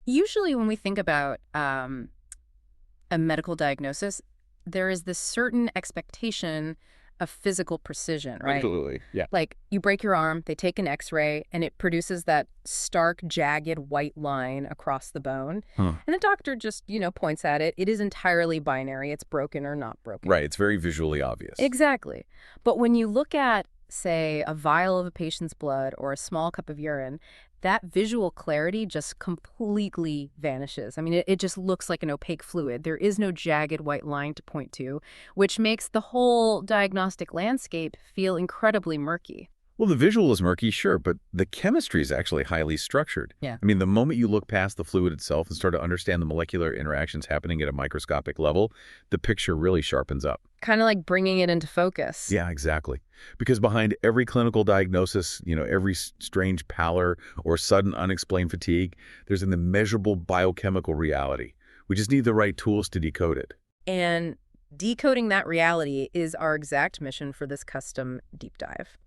Usually when we think about a medical diagnosis, there is this certain expectation of physical precision, right? Absolutely. Yeah. Like you break your arm, they take an X-ray, and it produces that stark, jagged white line across the bone. Huh. And the doctor just, points at it. It is entirely binary. It's broken or not broken. Right. It's very visually obvious. Exactly. But when you look at, say, a vial of a patient's blood or a small cup of urine, that visual clarity just completely vanishes. I mean, it just looks like an opaque fluid. There is no jagged white line to point to, which makes the whole diagnostic landscape feel incredibly murky. Well, the visual is murky, sure, but the chemistry is actually highly structured. Yeah. I mean, the moment you look past the fluid itself and start to understand the molecular interactions happening at a microscopic level, the picture really sharpens up. Kind of like bringing it into focus. Yeah, exactly. Because behind every clinical diagnosis, every strange pallor or sudden unexplained fatigue, there's an immeasurable biochemical reality. We just need the right tools to decode it. And decoding that reality is our exact mission for this custom deep dive.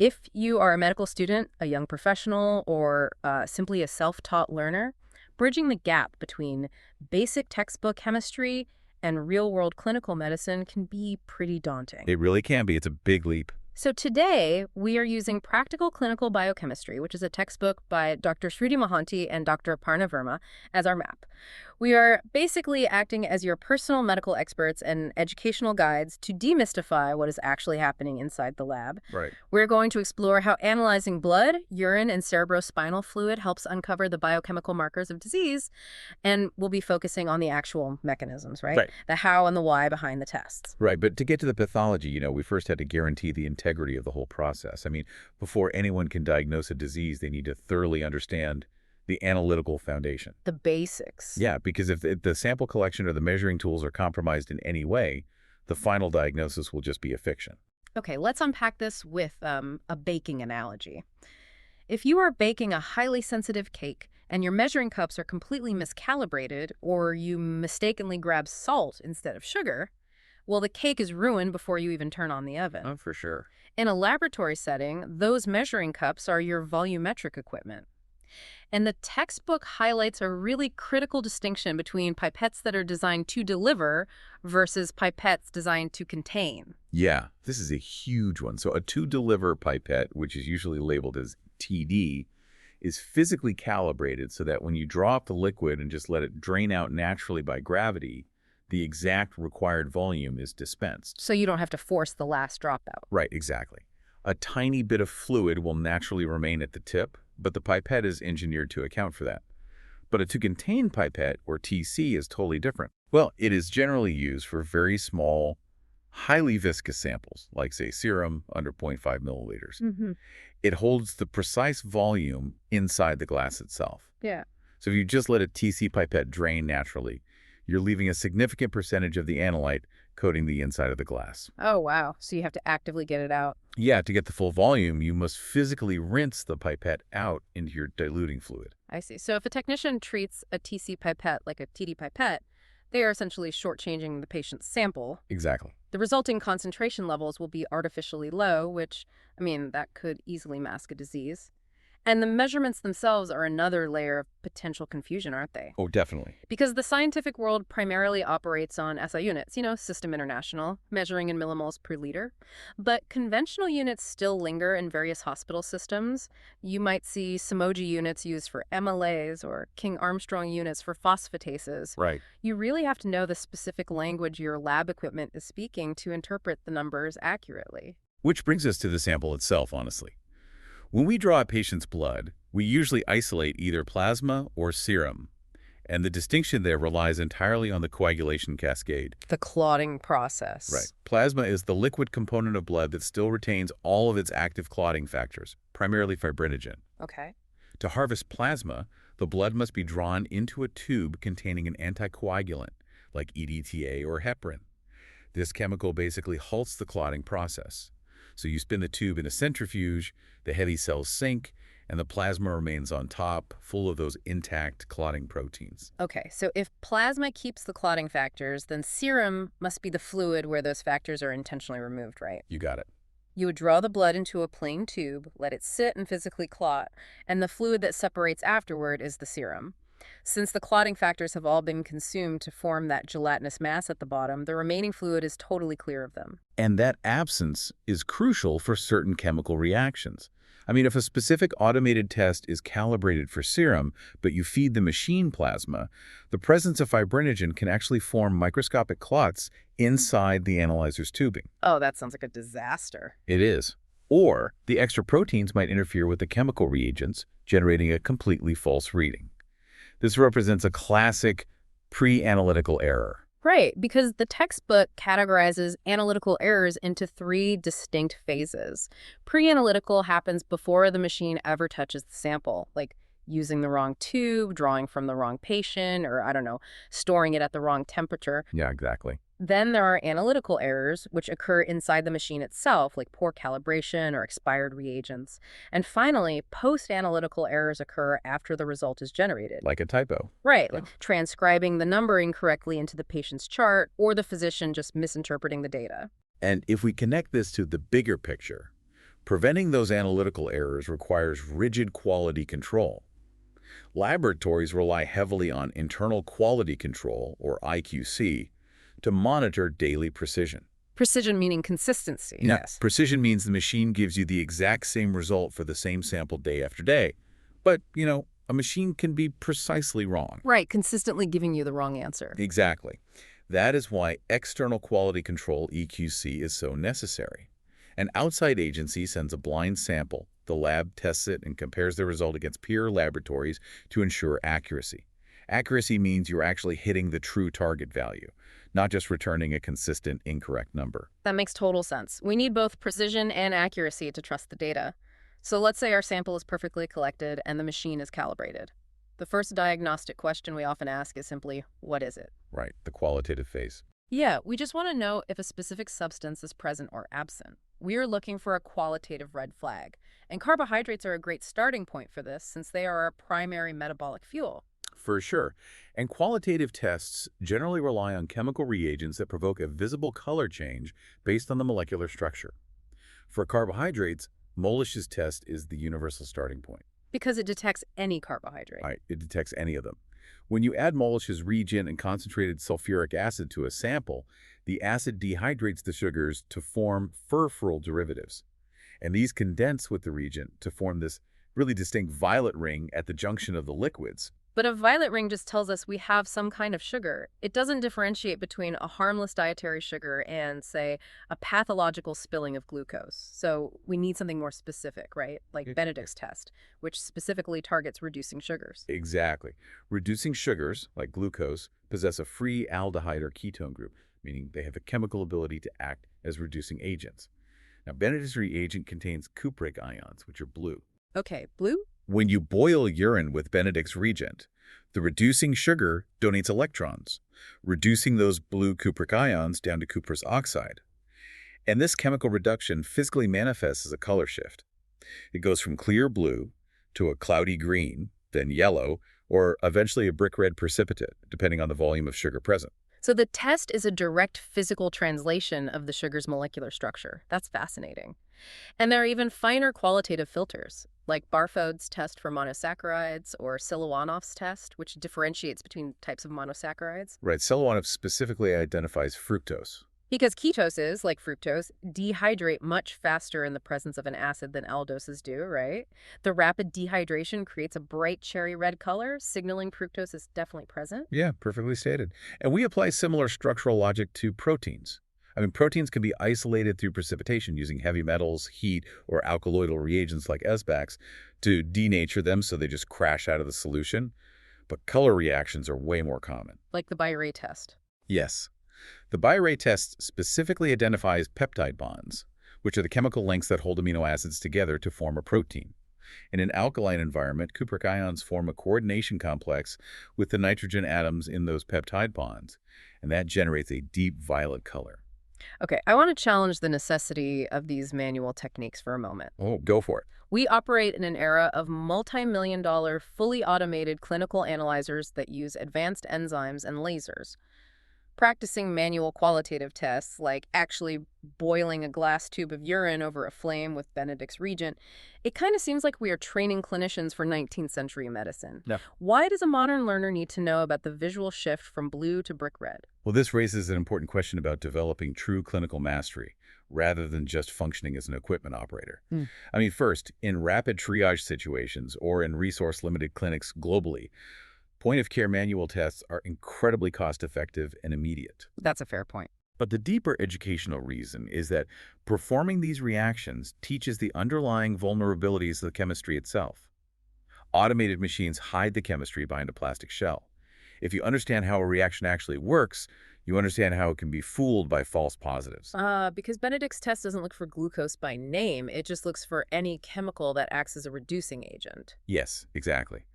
If you are a medical student, a young professional, or simply a self-taught learner, bridging the gap between basic textbook chemistry and real-world clinical medicine can be pretty daunting. It really can be. It's a big leap. So today, we are using Practical Clinical Biochemistry, which is a textbook by Dr. Shruti Mohanty and Dr. Aparna Verma, as our map. We are basically acting as your personal medical experts and educational guides to demystify what is actually happening inside the lab. Right. We're going to explore how analyzing blood, urine, and cerebrospinal fluid helps uncover the biochemical markers of disease, and we'll be focusing on the actual mechanisms, right? Right. The how and the why behind the tests. Right, but to get to the pathology, we first had to guarantee the integrity of the whole process. I mean, before anyone can diagnose a disease, they need to thoroughly understand the analytical foundation. The basics. Yeah, because if the sample collection or the measuring tools are compromised in any way, the final diagnosis will just be a fiction. Okay, let's unpack this with a baking analogy. If you are baking a highly sensitive cake and your measuring cups are completely miscalibrated, or you mistakenly grab salt instead of sugar, well, the cake is ruined before you even turn on the oven. Oh, for sure. In a laboratory setting, those measuring cups are your volumetric equipment. And the textbook highlights a really critical distinction between pipettes that are designed to deliver versus pipettes designed to contain. Yeah, this is a huge one. So a to-deliver pipette, which is usually labeled as TD, is physically calibrated so that when you draw up the liquid and just let it drain out naturally by gravity, the exact required volume is dispensed. So you don't have to force the last dropout. Right, exactly. A tiny bit of fluid will naturally remain at the tip, but the pipette is engineered to account for that. But a to-contain pipette, or TC, is totally different. Well, it is generally used for very small, highly viscous samples, like, say, serum under 0.5 milliliters. It holds the precise volume inside the glass itself. Yeah. So if you just let a TC pipette drain naturally, you're leaving a significant percentage of the analyte coating the inside of the glass. Oh, wow. So you have to actively get it out. Yeah, to get the full volume, you must physically rinse the pipette out into your diluting fluid. I see. So if a technician treats a TC pipette like a TD pipette, they are essentially shortchanging the patient's sample. Exactly. The resulting concentration levels will be artificially low, which, that could easily mask a disease. And the measurements themselves are another layer of potential confusion, aren't they? Oh, definitely. Because the scientific world primarily operates on SI units, System International, measuring in millimoles per liter. But conventional units still linger in various hospital systems. You might see Simoji units used for MLAs or King Armstrong units for phosphatases. Right. You really have to know the specific language your lab equipment is speaking to interpret the numbers accurately. Which brings us to the sample itself, honestly. When we draw a patient's blood, we usually isolate either plasma or serum, and the distinction there relies entirely on the coagulation cascade. The clotting process. Right. Plasma is the liquid component of blood that still retains all of its active clotting factors, primarily fibrinogen. Okay. To harvest plasma, the blood must be drawn into a tube containing an anticoagulant, like EDTA or heparin. This chemical basically halts the clotting process. So you spin the tube in a centrifuge, the heavy cells sink, and the plasma remains on top, full of those intact clotting proteins. Okay, so if plasma keeps the clotting factors, then serum must be the fluid where those factors are intentionally removed, right? You got it. You would draw the blood into a plain tube, let it sit and physically clot, and the fluid that separates afterward is the serum. Since the clotting factors have all been consumed to form that gelatinous mass at the bottom, the remaining fluid is totally clear of them. And that absence is crucial for certain chemical reactions. I mean, if a specific automated test is calibrated for serum, but you feed the machine plasma, the presence of fibrinogen can actually form microscopic clots inside the analyzer's tubing. Oh, that sounds like a disaster. It is. Or the extra proteins might interfere with the chemical reagents, generating a completely false reading. This represents a classic pre-analytical error. Right, because the textbook categorizes analytical errors into three distinct phases. Pre-analytical happens before the machine ever touches the sample, like using the wrong tube, drawing from the wrong patient, or I don't know, storing it at the wrong temperature. Yeah, exactly. Then there are analytical errors, which occur inside the machine itself, like poor calibration or expired reagents. And finally, post-analytical errors occur after the result is generated. Like a typo. Right, Yeah. like transcribing the number incorrectly into the patient's chart, or the physician just misinterpreting the data. And if we connect this to the bigger picture, preventing those analytical errors requires rigid quality control. Laboratories rely heavily on internal quality control, or IQC, to monitor daily precision. Precision meaning consistency, Now, yes. precision means the machine gives you the exact same result for the same sample day after day. But, a machine can be precisely wrong. Right, consistently giving you the wrong answer. Exactly. That is why external quality control, EQC, is so necessary. An outside agency sends a blind sample, the lab tests it and compares the result against peer laboratories to ensure accuracy. Accuracy means you're actually hitting the true target value, not just returning a consistent, incorrect number. That makes total sense. We need both precision and accuracy to trust the data. So let's say our sample is perfectly collected and the machine is calibrated. The first diagnostic question we often ask is simply, what is it? Right, the qualitative phase. Yeah, we just want to know if a specific substance is present or absent. We are looking for a qualitative red flag. And carbohydrates are a great starting point for this since they are our primary metabolic fuel. For sure. And qualitative tests generally rely on chemical reagents that provoke a visible color change based on the molecular structure. For carbohydrates, Molish's test is the universal starting point. Because it detects any carbohydrate. Right, it detects any of them. When you add Molish's reagent and concentrated sulfuric acid to a sample, the acid dehydrates the sugars to form furfural derivatives. And these condense with the reagent to form this really distinct violet ring at the junction of the liquids. But a violet ring just tells us we have some kind of sugar. It doesn't differentiate between a harmless dietary sugar and, say, a pathological spilling of glucose. So we need something more specific, right? Like Benedict's test, which specifically targets reducing sugars. Exactly. Reducing sugars, like glucose, possess a free aldehyde or ketone group, meaning they have a chemical ability to act as reducing agents. Now, Benedict's reagent contains cupric ions, which are blue. Okay, blue? When you boil urine with Benedict's reagent, the reducing sugar donates electrons, reducing those blue cupric ions down to cuprous oxide. And this chemical reduction physically manifests as a color shift. It goes from clear blue to a cloudy green, then yellow, or eventually a brick red precipitate, depending on the volume of sugar present. So the test is a direct physical translation of the sugar's molecular structure. That's fascinating. And there are even finer qualitative filters, like Barfoed's test for monosaccharides or Silovanov's test, which differentiates between types of monosaccharides. Right, Silovanov specifically identifies fructose. Because ketoses, like fructose, dehydrate much faster in the presence of an acid than aldoses do, right? The rapid dehydration creates a bright cherry red color, signaling fructose is definitely present. Yeah, perfectly stated. And we apply similar structural logic to proteins. Proteins can be isolated through precipitation using heavy metals, heat, or alkaloidal reagents like SBACs to denature them so they just crash out of the solution. But color reactions are way more common. Like the Biochemistry test. Yes. The Biochemistry test specifically identifies peptide bonds, which are the chemical links that hold amino acids together to form a protein. In an alkaline environment, cupric ions form a coordination complex with the nitrogen atoms in those peptide bonds, and that generates a deep violet color. Okay, I want to challenge the necessity of these manual techniques for a moment. Oh, go for it. We operate in an era of multi-million-dollar, fully automated clinical analyzers that use advanced enzymes and lasers. Practicing manual qualitative tests, like actually boiling a glass tube of urine over a flame with Benedict's reagent, it kind of seems like we are training clinicians for 19th century medicine. Yeah. Why does a modern learner need to know about the visual shift from blue to brick red? Well, this raises an important question about developing true clinical mastery rather than just functioning as an equipment operator. Hmm. I mean, first, in rapid triage situations or in resource-limited clinics globally, point-of-care manual tests are incredibly cost-effective and immediate. That's a fair point. But the deeper educational reason is that performing these reactions teaches the underlying vulnerabilities of the chemistry itself. Automated machines hide the chemistry behind a plastic shell. If you understand how a reaction actually works, you understand how it can be fooled by false positives. Because Benedict's test doesn't look for glucose by name, it just looks for any chemical that acts as a reducing agent. Yes, exactly.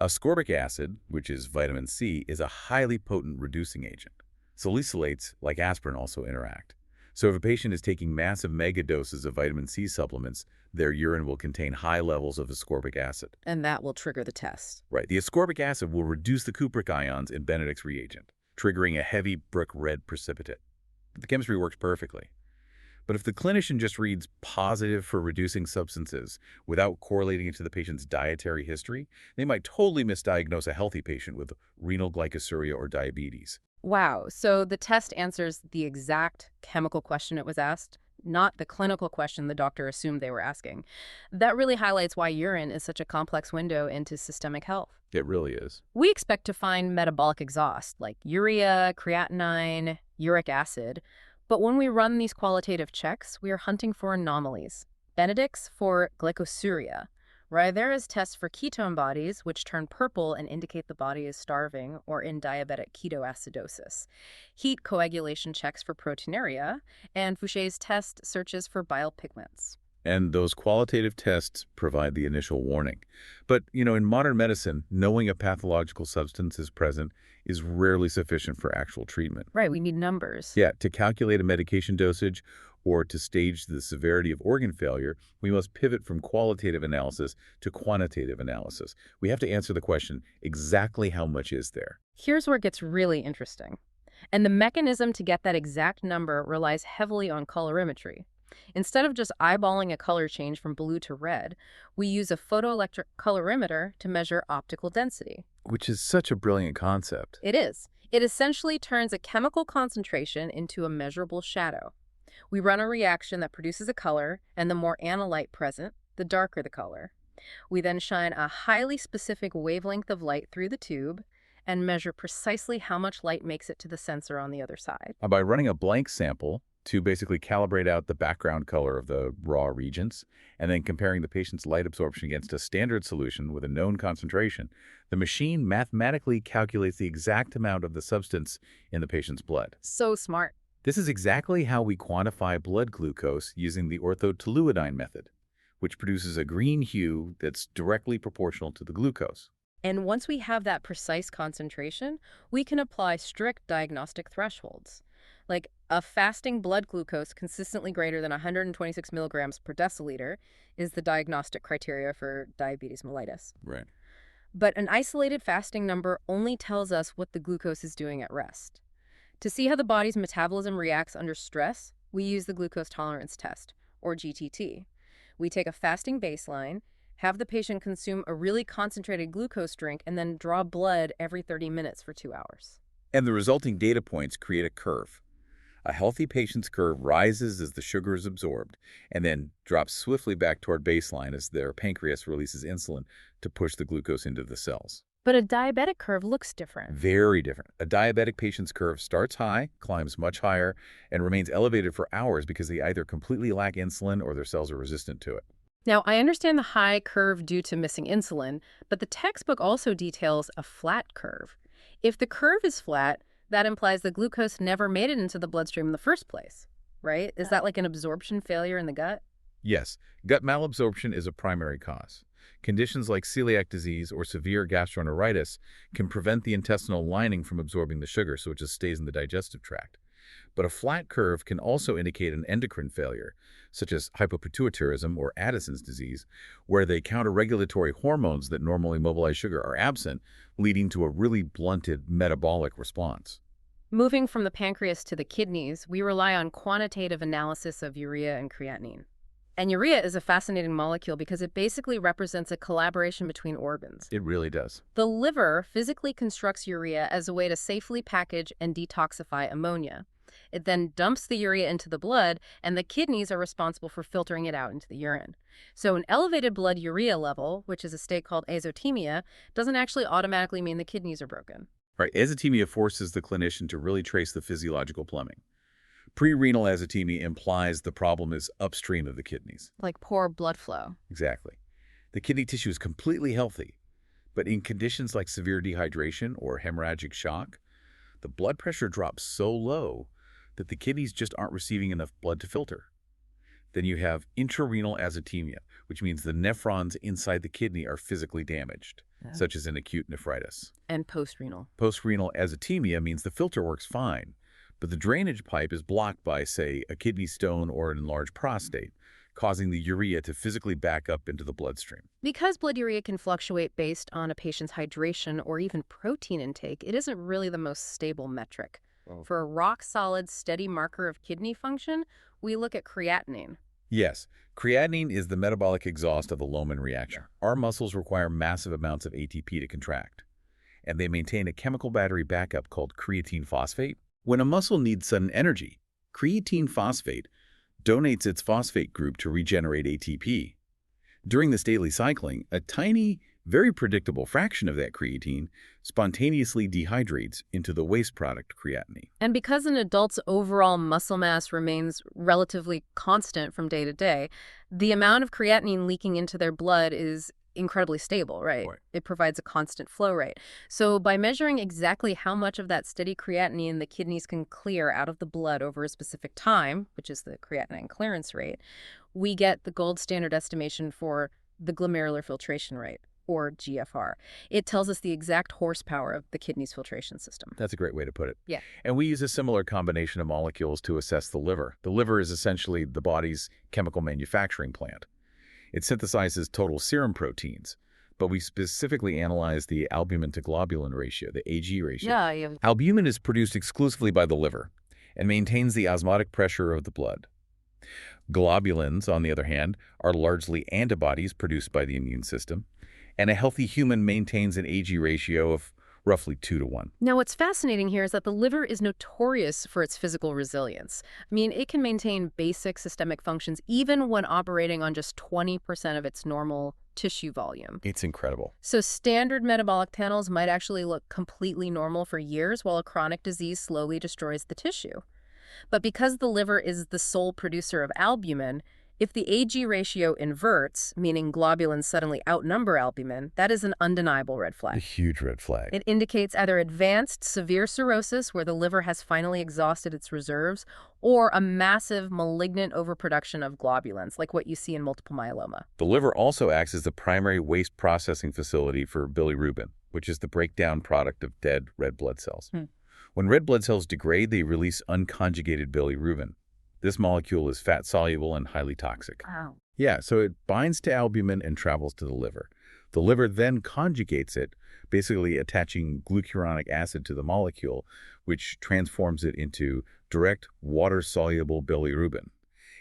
Ascorbic acid, which is vitamin C, is a highly potent reducing agent. Salicylates, like aspirin, also interact. So if a patient is taking massive mega doses of vitamin C supplements, their urine will contain high levels of ascorbic acid. And that will trigger the test. Right. The ascorbic acid will reduce the cupric ions in Benedict's reagent, triggering a heavy brick red precipitate. The chemistry works perfectly. But if the clinician just reads positive for reducing substances without correlating it to the patient's dietary history, they might totally misdiagnose a healthy patient with renal glycosuria or diabetes. Wow, so the test answers the exact chemical question it was asked, not the clinical question the doctor assumed they were asking. That really highlights why urine is such a complex window into systemic health. It really is. We expect to find metabolic exhaust like urea, creatinine, uric acid, but when we run these qualitative checks, we are hunting for anomalies. Benedict's for glycosuria. Rythera's tests for ketone bodies, which turn purple and indicate the body is starving or in diabetic ketoacidosis. Heat coagulation checks for proteinuria, and Foucher's test searches for bile pigments. And those qualitative tests provide the initial warning. But, in modern medicine, knowing a pathological substance is present is rarely sufficient for actual treatment. Right, we need numbers. Yeah, to calculate a medication dosage or to stage the severity of organ failure, we must pivot from qualitative analysis to quantitative analysis. We have to answer the question, exactly how much is there? Here's where it gets really interesting. And the mechanism to get that exact number relies heavily on colorimetry. Instead of just eyeballing a color change from blue to red, we use a photoelectric colorimeter to measure optical density. Which is such a brilliant concept. It is. It essentially turns a chemical concentration into a measurable shadow. We run a reaction that produces a color, and the more analyte present, the darker the color. We then shine a highly specific wavelength of light through the tube and measure precisely how much light makes it to the sensor on the other side. By running a blank sample to basically calibrate out the background color of the raw reagents, and then comparing the patient's light absorption against a standard solution with a known concentration, the machine mathematically calculates the exact amount of the substance in the patient's blood. So smart. This is exactly how we quantify blood glucose using the orthotoluidine method, which produces a green hue that's directly proportional to the glucose. And once we have that precise concentration, we can apply strict diagnostic thresholds. Like a fasting blood glucose consistently greater than 126 milligrams per deciliter is the diagnostic criteria for diabetes mellitus. Right. But an isolated fasting number only tells us what the glucose is doing at rest. To see how the body's metabolism reacts under stress, we use the glucose tolerance test, or GTT. We take a fasting baseline, have the patient consume a really concentrated glucose drink, and then draw blood every 30 minutes for 2 hours. And the resulting data points create a curve. A healthy patient's curve rises as the sugar is absorbed and then drops swiftly back toward baseline as their pancreas releases insulin to push the glucose into the cells. But a diabetic curve looks different. Very different. A diabetic patient's curve starts high, climbs much higher, and remains elevated for hours because they either completely lack insulin or their cells are resistant to it. Now, I understand the high curve due to missing insulin, but the textbook also details a flat curve. If the curve is flat, that implies the glucose never made it into the bloodstream in the first place, right? Is that like an absorption failure in the gut? Yes, gut malabsorption is a primary cause. Conditions like celiac disease or severe gastroenteritis can prevent the intestinal lining from absorbing the sugar, so it just stays in the digestive tract. But a flat curve can also indicate an endocrine failure, such as hypopituitarism or Addison's disease, where the counter-regulatory hormones that normally mobilize sugar are absent, leading to a really blunted metabolic response. Moving from the pancreas to the kidneys, we rely on quantitative analysis of urea and creatinine. And urea is a fascinating molecule because it basically represents a collaboration between organs. It really does. The liver physically constructs urea as a way to safely package and detoxify ammonia. It then dumps the urea into the blood, and the kidneys are responsible for filtering it out into the urine. So an elevated blood urea level, which is a state called azotemia, doesn't actually automatically mean the kidneys are broken. Right, azotemia forces the clinician to really trace the physiological plumbing. Pre-renal azotemia implies the problem is upstream of the kidneys. Like poor blood flow. Exactly. The kidney tissue is completely healthy, but in conditions like severe dehydration or hemorrhagic shock, the blood pressure drops so low that the kidneys just aren't receiving enough blood to filter. Then you have intrarenal azotemia, which means the nephrons inside the kidney are physically damaged, such as in acute nephritis. And postrenal. Postrenal azotemia means the filter works fine, but the drainage pipe is blocked by, say, a kidney stone or an enlarged prostate, causing the urea to physically back up into the bloodstream. Because blood urea can fluctuate based on a patient's hydration or even protein intake, it isn't really the most stable metric. Oh. For a rock-solid, steady marker of kidney function, we look at creatinine. Yes, creatinine is the metabolic exhaust of the Lohmann reaction. Our muscles require massive amounts of ATP to contract, and they maintain a chemical battery backup called creatine phosphate. When a muscle needs sudden energy, creatine phosphate donates its phosphate group to regenerate ATP. During this daily cycling, a tiny, very predictable fraction of that creatine spontaneously dehydrates into the waste product creatinine. And because an adult's overall muscle mass remains relatively constant from day to day, the amount of creatinine leaking into their blood is incredibly stable, right? It provides a constant flow rate. So by measuring exactly how much of that steady creatinine the kidneys can clear out of the blood over a specific time, which is the creatinine clearance rate, we get the gold standard estimation for the glomerular filtration rate, or GFR. It tells us the exact horsepower of the kidney's filtration system. That's a great way to put it. Yeah. And we use a similar combination of molecules to assess the liver. The liver is essentially the body's chemical manufacturing plant. It synthesizes total serum proteins, but we specifically analyze the albumin to globulin ratio, the AG ratio. Yeah. Albumin is produced exclusively by the liver and maintains the osmotic pressure of the blood. Globulins, on the other hand, are largely antibodies produced by the immune system, and a healthy human maintains an AG ratio of roughly 2:1. Now, what's fascinating here is that the liver is notorious for its physical resilience. I mean, it can maintain basic systemic functions even when operating on just 20% of its normal tissue volume. It's incredible. So standard metabolic panels might actually look completely normal for years while a chronic disease slowly destroys the tissue. But because the liver is the sole producer of albumin, if the AG ratio inverts, meaning globulins suddenly outnumber albumin, that is an undeniable red A flag. huge red flag. It indicates either advanced severe cirrhosis, where the liver has finally exhausted its reserves, or a massive malignant overproduction of globulins, like what you see in multiple myeloma. The liver also acts as the primary waste processing facility for bilirubin, which is the breakdown product of dead red blood cells. When red blood cells degrade, they release unconjugated bilirubin. This molecule is fat-soluble and highly toxic. Wow. Yeah, so it binds to albumin and travels to the liver. The liver then conjugates it, basically attaching glucuronic acid to the molecule, which transforms it into direct water-soluble bilirubin.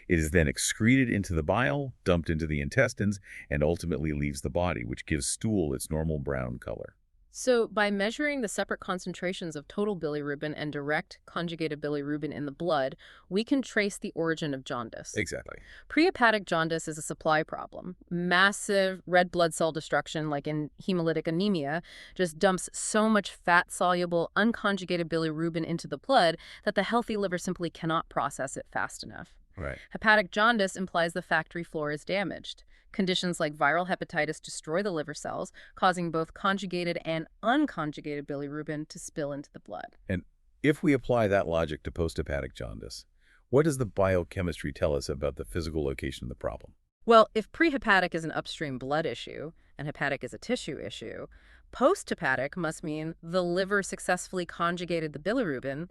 It is then excreted into the bile, dumped into the intestines, and ultimately leaves the body, which gives stool its normal brown color. So by measuring the separate concentrations of total bilirubin and direct conjugated bilirubin in the blood, we can trace the origin of jaundice. Exactly. Prehepatic jaundice is a supply problem. Massive red blood cell destruction, like in hemolytic anemia, just dumps so much fat-soluble, unconjugated bilirubin into the blood that the healthy liver simply cannot process it fast enough. Right. Hepatic jaundice implies the factory floor is damaged. Conditions like viral hepatitis destroy the liver cells, causing both conjugated and unconjugated bilirubin to spill into the blood. And if we apply that logic to posthepatic jaundice, what does the biochemistry tell us about the physical location of the problem? Well, if prehepatic is an upstream blood issue and hepatic is a tissue issue, posthepatic must mean the liver successfully conjugated the bilirubin,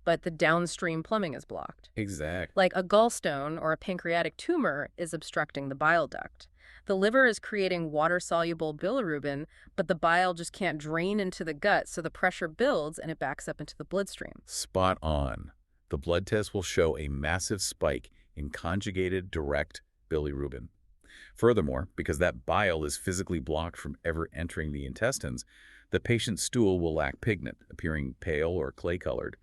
but the downstream plumbing is blocked. Exactly. Like a gallstone or a pancreatic tumor is obstructing the bile duct. The liver is creating water-soluble bilirubin, but the bile just can't drain into the gut, so the pressure builds and it backs up into the bloodstream. Spot on. The blood test will show a massive spike in conjugated direct bilirubin. Furthermore, because that bile is physically blocked from ever entering the intestines, the patient's stool will lack pigment, appearing pale or clay-colored,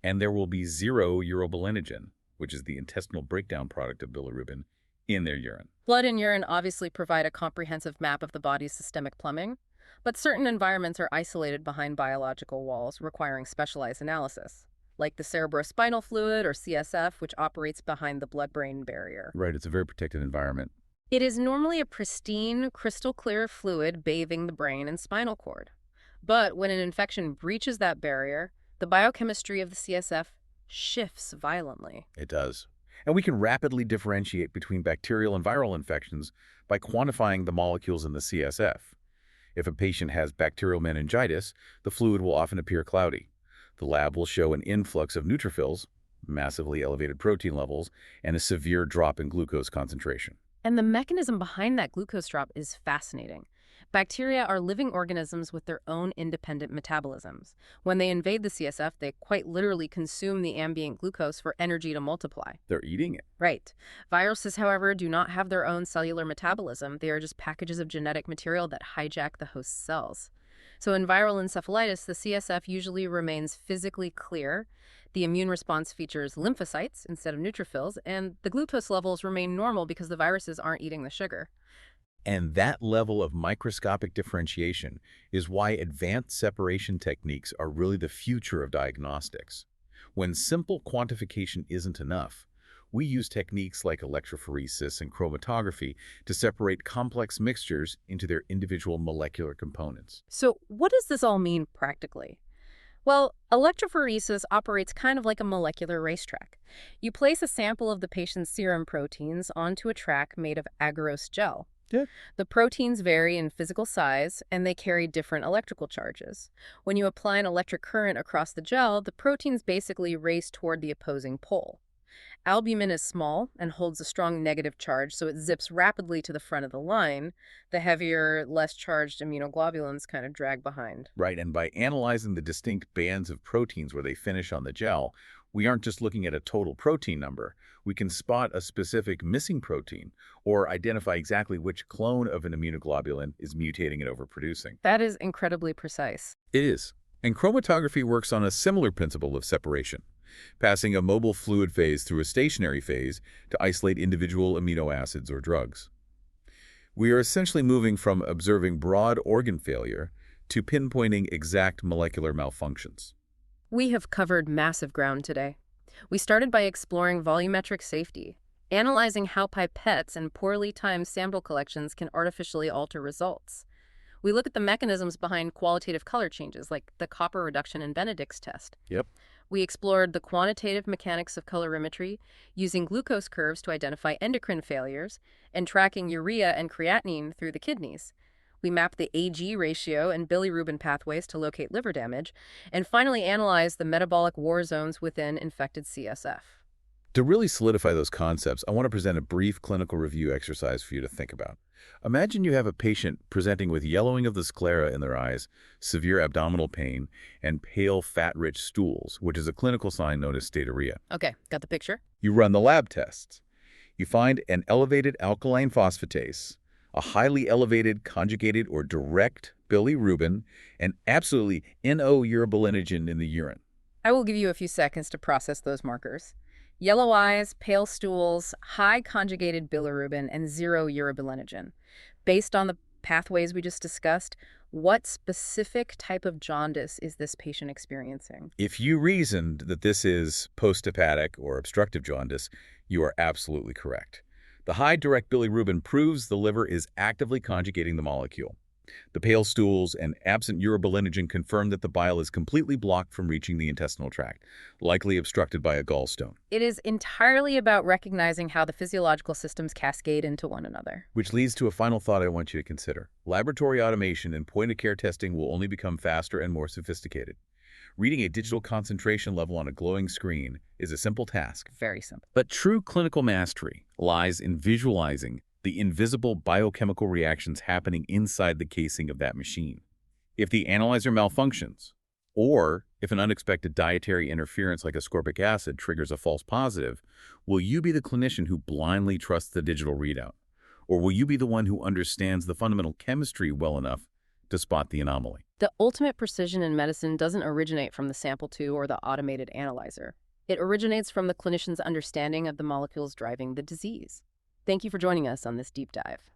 and there will be zero urobilinogen, which is the intestinal breakdown product of bilirubin, in their urine. Blood and urine obviously provide a comprehensive map of the body's systemic plumbing, but certain environments are isolated behind biological walls, requiring specialized analysis, like the cerebrospinal fluid or CSF, which operates behind the blood-brain barrier. Right, it's a very protected environment. It is normally a pristine, crystal-clear fluid bathing the brain and spinal cord. But when an infection breaches that barrier, the biochemistry of the CSF shifts violently. It does. And we can rapidly differentiate between bacterial and viral infections by quantifying the molecules in the CSF. If a patient has bacterial meningitis, the fluid will often appear cloudy. The lab will show an influx of neutrophils, massively elevated protein levels, and a severe drop in glucose concentration. And the mechanism behind that glucose drop is fascinating. Bacteria are living organisms with their own independent metabolisms. When they invade the CSF, they quite literally consume the ambient glucose for energy to multiply. They're eating it. Right. Viruses, however, do not have their own cellular metabolism. They are just packages of genetic material that hijack the host cells. So in viral encephalitis, the CSF usually remains physically clear. The immune response features lymphocytes instead of neutrophils, and the glucose levels remain normal because the viruses aren't eating the sugar. And that level of microscopic differentiation is why advanced separation techniques are really the future of diagnostics. When simple quantification isn't enough, we use techniques like electrophoresis and chromatography to separate complex mixtures into their individual molecular components. So what does this all mean practically? Well, electrophoresis operates kind of like a molecular racetrack. You place a sample of the patient's serum proteins onto a track made of agarose gel. Yeah. The proteins vary in physical size, and they carry different electrical charges. When you apply an electric current across the gel, the proteins basically race toward the opposing pole. Albumin is small and holds a strong negative charge, so it zips rapidly to the front of the line. The heavier, less charged immunoglobulins kind of drag behind. Right, and by analyzing the distinct bands of proteins where they finish on the gel, we aren't just looking at a total protein number. We can spot a specific missing protein or identify exactly which clone of an immunoglobulin is mutating and overproducing. That is incredibly precise. It is. And chromatography works on a similar principle of separation, passing a mobile fluid phase through a stationary phase to isolate individual amino acids or drugs. We are essentially moving from observing broad organ failure to pinpointing exact molecular malfunctions. We have covered massive ground today. We started by exploring volumetric safety, analyzing how pipettes and poorly timed sample collections can artificially alter results. We look at the mechanisms behind qualitative color changes, like the copper reduction in Benedict's test. Yep. We explored the quantitative mechanics of colorimetry, using glucose curves to identify endocrine failures, and tracking urea and creatinine through the kidneys. We mapped the Ag ratio and bilirubin pathways to locate liver damage, and finally analyzed the metabolic war zones within infected CSF. To really solidify those concepts, I want to present a brief clinical review exercise for you to think about. Imagine you have a patient presenting with yellowing of the sclera in their eyes, severe abdominal pain, and pale, fat-rich stools, which is a clinical sign known as steatorrhea. Okay, got the picture? You run the lab tests. You find an elevated alkaline phosphatase, a highly elevated conjugated or direct bilirubin, and absolutely no urobilinogen in the urine. I will give you a few seconds to process those markers. Yellow eyes, pale stools, high conjugated bilirubin, and zero urobilinogen. Based on the pathways we just discussed, what specific type of jaundice is this patient experiencing? If you reasoned that this is posthepatic or obstructive jaundice, you are absolutely correct. The high direct bilirubin proves the liver is actively conjugating the molecule. The pale stools and absent urobilinogen confirm that the bile is completely blocked from reaching the intestinal tract, likely obstructed by a gallstone. It is entirely about recognizing how the physiological systems cascade into one another. Which leads to a final thought I want you to consider. Laboratory automation and point-of-care testing will only become faster and more sophisticated. Reading a digital concentration level on a glowing screen is a simple task. Very simple. But true clinical mastery lies in visualizing the invisible biochemical reactions happening inside the casing of that machine. If the analyzer malfunctions, or if an unexpected dietary interference like ascorbic acid triggers a false positive, will you be the clinician who blindly trusts the digital readout? Or will you be the one who understands the fundamental chemistry well enough to spot the anomaly? The ultimate precision in medicine doesn't originate from the sample tube or the automated analyzer. It originates from the clinician's understanding of the molecules driving the disease. Thank you for joining us on this deep dive.